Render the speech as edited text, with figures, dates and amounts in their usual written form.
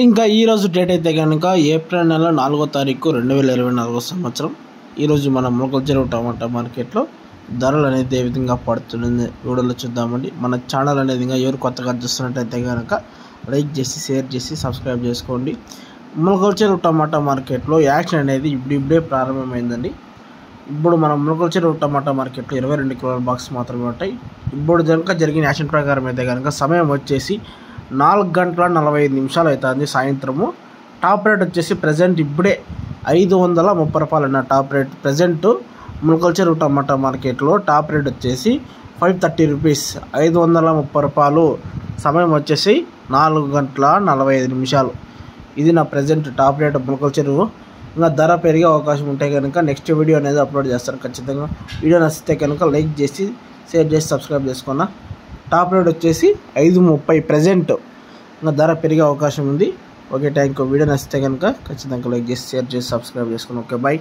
ఇంకా ఈరోజు డేట్ అయితే కనుక ఏప్రిల్ నెల 4వ తారీఖు 2024 సంవత్సరం. ఈరోజు మన మొలకల చెరువు టమాటా మార్కెట్లో ధరలు అనేది ఏ విధంగా పడుతుంది వీడియోలో చూద్దామండి. మన ఛానల్ అనేది ఇంకా ఎవరు కొత్తగా చూస్తున్నట్టయితే కనుక లైక్ చేసి షేర్ చేసి సబ్స్క్రైబ్ చేసుకోండి. మొలకల చెరువు టమాటా మార్కెట్లో యాక్షన్ అనేది ఇప్పుడే ప్రారంభమైందండి. ఇప్పుడు మన మొలకల చెరువు టమాటా మార్కెట్లో 22 కిలోల బాక్స్ మాత్రమే ఉంటాయి. ఇప్పుడు కనుక జరిగిన యాక్షన్ ప్రకారం అయితే కనుక సమయం వచ్చేసి 4 గంటల 45 నిమిషాలు అవుతుంది సాయంత్రము. టాప్ రేట్ వచ్చేసి ప్రజెంట్ ఇప్పుడే 530 రూపాయలు అన్న టాప్ రేట్. ప్రజెంట్ మొలకల చెరువు టమాటా మార్కెట్లో టాప్ రేట్ వచ్చేసి 530 రూపీస్, 530 రూపాయలు. సమయం వచ్చేసి 4 గంటల 45 నిమిషాలు. ఇది నా ప్రజెంట్ టాప్ రేట్ మొలకల చెరువు. ఇంకా ధర పెరిగే అవకాశం ఉంటే కనుక నెక్స్ట్ వీడియో అనేది అప్లోడ్ చేస్తాను ఖచ్చితంగా. వీడియో నచ్చితే కనుక లైక్ చేసి షేర్ చేసి సబ్స్క్రైబ్ చేసుకున్నా. టాప్ రేట్ వచ్చేసి 530 ప్రజెంట్. ఇంకా ధర పెరిగే అవకాశం ఉంది. Okay, thank you. వీడియో నచ్చితే కనుక ఖచ్చితంగా లైక్ చేసి షేర్ చేసి సబ్స్క్రైబ్ చేసుకున్నాను. Okay, bye.